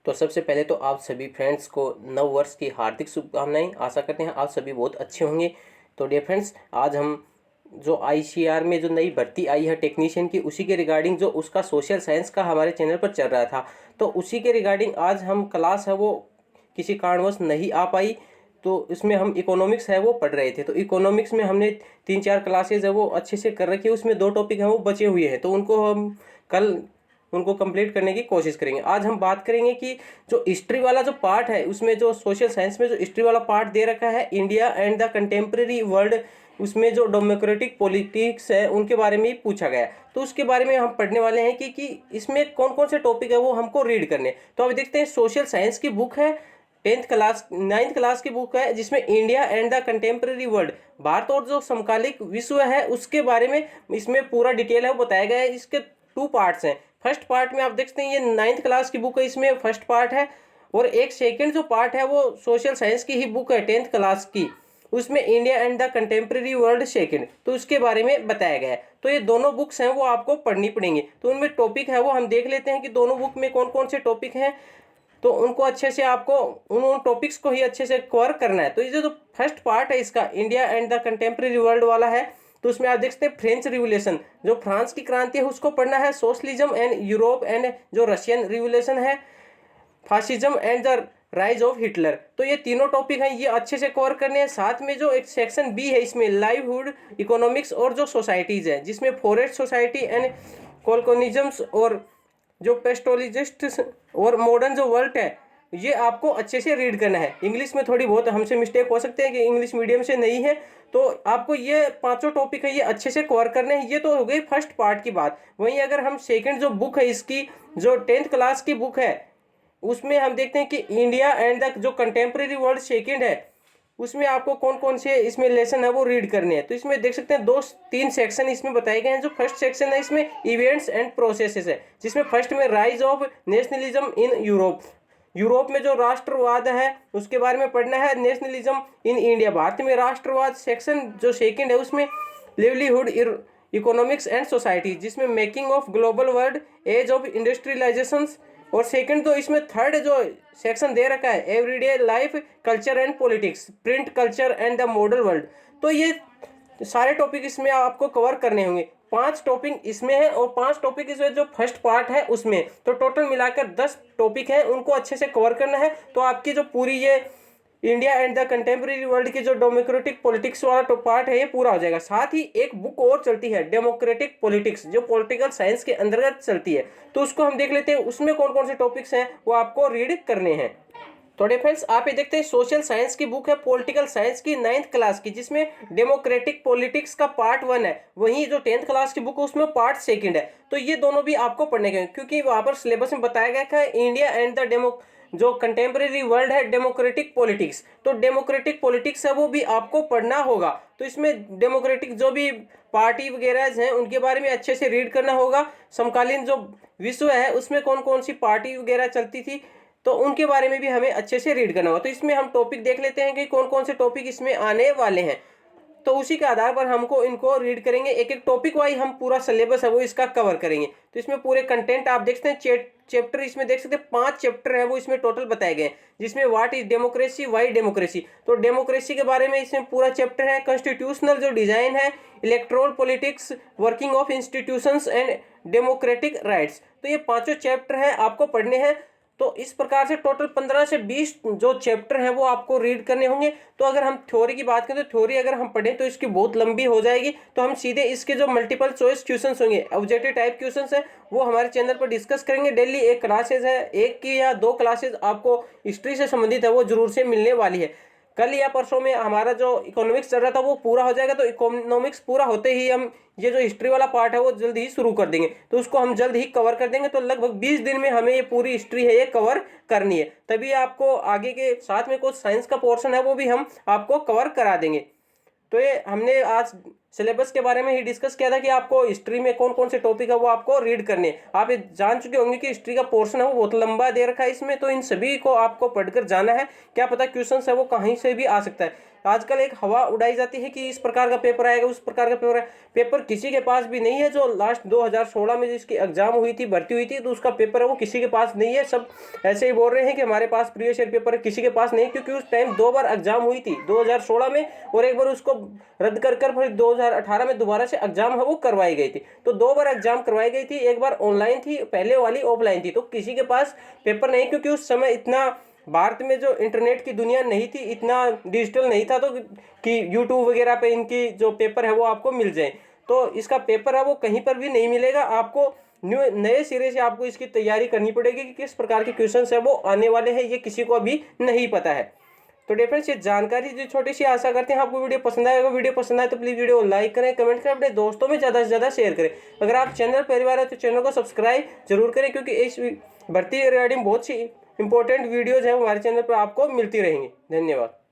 तो सबसे पहले तो आप सभी फ्रेंड्स को नव वर्ष की हार्दिक शुभकामनाएं। आशा करते हैं आप सभी बहुत अच्छे होंगे। तो डियर फ्रेंड्स, आज हम जो आईसीआर में जो नई भर्ती आई है टेक्नीशियन की, उसी के रिगार्डिंग जो उसका सोशल साइंस का हमारे चैनल पर चल रहा था, तो उसी के रिगार्डिंग आज हम क्लास है वो किसी कारणवश नहीं आ पाई, तो इसमें हम इकोनॉमिक्स है वो पढ़ रहे थे। तो इकोनॉमिक्स में हमने 3-4 क्लासेज है वो अच्छे से कर रखी है, उसमें 2 टॉपिक हैं वो बचे हुए हैं, तो उनको हम कल उनको कंप्लीट करने की कोशिश करेंगे। आज हम बात करेंगे कि जो हिस्ट्री वाला जो पार्ट है, उसमें जो सोशल साइंस में जो हिस्ट्री वाला पार्ट दे रखा है, India and the contemporary world, उसमें जो डेमोक्रेटिक पॉलिटिक्स है उनके बारे में ही पूछा गया। तो उसके बारे में हम पढ़ने वाले हैं कि इसमें कौन कौन से टॉपिक है वो हमको रीड करने। तो अब देखते हैं, सोशल साइंस की बुक है, 10th क्लास 9th क्लास की बुक है, जिसमें India and the contemporary world, Bharat और जो समकालिक विश्व है उसके बारे में इसमें पूरा डिटेल है वो बताया गया है। इसके 2 पार्ट्स हैं। फर्स्ट पार्ट में आप देखते हैं ये 9th क्लास की बुक है, इसमें फर्स्ट पार्ट है, और एक सेकंड जो पार्ट है वो सोशल साइंस की ही बुक है 10th क्लास की, उसमें India and the contemporary world second, तो उसके बारे में बताया गया है। तो ये दोनों बुक्स हैं वो आपको पढ़नी पड़ेंगी। तो उनमें टॉपिक है वो हम देख लेते हैं कि दोनों बुक में कौन कौन से टॉपिक हैं, तो उनको अच्छे से आपको उन टॉपिक्स को ही अच्छे से कवर करना है। तो ये जो फर्स्ट पार्ट है इसका, India and the contemporary world वाला है, तो उसमें आप देखते हैं फ्रेंच रिवोल्यूशन, जो फ्रांस की क्रांति है उसको पढ़ना है, सोशलिज्म एंड यूरोप एंड जो रशियन रिवोल्यूशन है, fascism and the rise of Hitler. तो ये तीनों टॉपिक हैं, ये अच्छे से कवर करने हैं। साथ में जो एक सेक्शन बी है इसमें लाइवहुड, इकोनॉमिक्स और जो सोसाइटीज है, जिसमें फॉरेस्ट सोसाइटी एंड कोलकोनिज्म्स और जो पेस्टोलॉजिस्ट और मॉडर्न जो वर्ल्ड है, ये आपको अच्छे से रीड करना है। इंग्लिश में थोड़ी बहुत हमसे मिस्टेक हो सकते हैं कि इंग्लिश मीडियम से नहीं है, तो आपको ये 5 टॉपिक है ये अच्छे से कवर करने हैं। ये तो हो गई फर्स्ट पार्ट की बात। वहीं अगर हम सेकंड जो बुक है इसकी, जो 10th क्लास की बुक है, उसमें हम देखते हैं कि इंडिया एंड द जो कंटेम्प्रेरी वर्ल्ड सेकंड है, उसमें आपको कौन कौन से इसमें लेसन है वो रीड करने हैं। तो इसमें देख सकते हैं 2-3 सेक्शन इसमें बताए गए हैं। जो फर्स्ट सेक्शन है इसमें इवेंट्स एंड प्रोसेसेस है, जिसमें फर्स्ट में rise of nationalism in Europe, Europe में जो राष्ट्रवाद है उसके बारे में पढ़ना है। नेशनलिज्म इन इंडिया, भारत में राष्ट्रवाद। सेक्शन जो सेकंड है उसमें लिवलीहुड, इकोनॉमिक्स एंड सोसाइटी, जिसमें making of global world, age of industrialisation. और सेकंड तो इसमें थर्ड जो सेक्शन दे रखा है, everyday life, culture and politics, print culture and the modern world. तो ये सारे टॉपिक इसमें आपको कवर करने होंगे। 5 टॉपिक इसमें है और 5 टॉपिक इसमें जो फर्स्ट पार्ट है उसमें, तो टोटल मिलाकर 10 टॉपिक हैं, उनको अच्छे से कवर करना है। तो आपकी जो पूरी ये India and the contemporary world की जो डेमोक्रेटिक पॉलिटिक्स वाला पार्ट है ये पूरा हो जाएगा। साथ ही एक बुक और चलती है, डेमोक्रेटिक पॉलिटिक्स, जो पॉलिटिकल साइंस के अंतर्गत चलती है, तो उसको हम देख लेते हैं। उसमें कौन कौन से टॉपिक्स हैं वो आपको रीड करने हैं। तो फ्रेंड्स, आप ये देखते हैं सोशल साइंस की बुक है, पॉलिटिकल साइंस की 9th क्लास की, जिसमें डेमोक्रेटिक पॉलिटिक्स का पार्ट 1 है। वहीं जो 10th क्लास की बुक है उसमें पार्ट 2 है। तो ये दोनों भी आपको पढ़ने के, क्योंकि वहां पर सिलेबस में बताया गया है इंडिया एंड द जो कंटेम्प्रेरी वर्ल्ड है, डेमोक्रेटिक पॉलिटिक्स। तो डेमोक्रेटिक पॉलिटिक्स है वो भी आपको पढ़ना होगा। तो इसमें डेमोक्रेटिक जो भी पार्टी वगैरह हैं उनके बारे में अच्छे से रीड करना होगा। समकालीन जो विश्व है उसमें कौन कौन सी पार्टी वगैरह चलती थी, तो उनके बारे में भी हमें अच्छे से रीड करना होगा। तो इसमें हम टॉपिक देख लेते हैं कि कौन कौन से टॉपिक इसमें आने वाले हैं, तो उसी के आधार पर हमको इनको रीड करेंगे। एक एक टॉपिक वाइज हम पूरा सिलेबस है वो इसका कवर करेंगे। तो इसमें पूरे कंटेंट आप देख सकते हैं, चैप्टर इसमें देख सकते हैं 5 चैप्टर है वो इसमें टोटल बताए गए हैं, जिसमें what is democracy, Y democracy, तो डेमोक्रेसी के बारे में इसमें पूरा चैप्टर है। कॉन्स्टिट्यूशनल जो डिजाइन है, electoral politics, working of institutions and democratic rights, तो ये 5 चैप्टर है आपको पढ़ने हैं। तो इस प्रकार से टोटल 15 से 20 जो चैप्टर हैं वो आपको रीड करने होंगे। तो अगर हम थ्योरी की बात करें तो थ्योरी अगर हम पढ़ें तो इसकी बहुत लंबी हो जाएगी, तो हम सीधे इसके जो मल्टीपल चॉइस क्वेश्चंस होंगे, ऑब्जेक्टिव टाइप क्वेश्चंस है, वो हमारे चैनल पर डिस्कस करेंगे। डेली एक क्लासेज है, एक की या 2 क्लासेज आपको हिस्ट्री से संबंधित है वो जरूर से मिलने वाली है। कल या परसों में हमारा जो इकोनॉमिक्स चल रहा था वो पूरा हो जाएगा। तो इकोनॉमिक्स पूरा होते ही हम ये जो हिस्ट्री वाला पार्ट है वो जल्द ही शुरू कर देंगे, तो उसको हम जल्द ही कवर कर देंगे। तो लगभग 20 दिन में हमें ये पूरी हिस्ट्री है ये कवर करनी है, तभी आपको आगे के साथ में कुछ साइंस का पोर्शन है वो भी हम आपको कवर करा देंगे। तो ये हमने आज सिलेबस के बारे में ही डिस्कस किया था कि आपको हिस्ट्री में कौन कौन से टॉपिक है वो आपको रीड करने हैं। आप ये जान चुके होंगे कि हिस्ट्री का पोर्शन है वो बहुत लंबा दे रखा है इसमें, तो इन सभी को आपको पढ़कर जाना है। क्या पता क्वेश्चन है वो कहीं से भी आ सकता है। आजकल एक हवा उड़ाई जाती है कि इस प्रकार का पेपर आएगा, उस प्रकार का पेपर पेपर किसी के पास भी नहीं है। जो लास्ट 2016 में जिसकी एग्जाम हुई थी, भर्ती हुई थी, तो उसका पेपर है वो किसी के पास नहीं है। सब ऐसे ही बोल रहे हैं कि हमारे पास प्रीवियस ईयर पेपर है, किसी के पास नहीं, क्योंकि उस टाइम 2 बार एग्जाम हुई थी, 2016 में, और एक बार उसको रद्द कर फिर 2018 में दोबारा से एग्जाम है वो करवाई गई थी। तो 2 बार एग्जाम करवाई गई थी, एक बार ऑनलाइन थी, पहले वाली ऑफलाइन थी। तो किसी के पास पेपर नहीं, क्योंकि उस समय इतना भारत में जो इंटरनेट की दुनिया नहीं थी, इतना डिजिटल नहीं था, तो कि यूट्यूब वगैरह पे इनकी जो पेपर है वो आपको मिल जाए। तो इसका पेपर है वो कहीं पर भी नहीं मिलेगा, आपको नए सिरे से आपको इसकी तैयारी करनी पड़ेगी कि किस प्रकार के क्वेश्चन है वो आने वाले हैं, ये किसी को अभी नहीं पता है। तो डियर फ्रेंड्स, ये जानकारी जो छोटी सी, आशा करते हैं आपको वीडियो पसंद आएगा। वीडियो पसंद आए तो प्लीज़ वीडियो को लाइक करें, कमेंट करें, अपने दोस्तों में ज़्यादा से ज़्यादा शेयर करें। अगर आप चैनल परिवार है तो चैनल को सब्सक्राइब जरूर करें, क्योंकि इस भर्ती रिगार्डिंग बहुत सी इंपॉर्टेंट वीडियोज़ हैं वो हमारे चैनल पर आपको मिलती रहेंगी। धन्यवाद।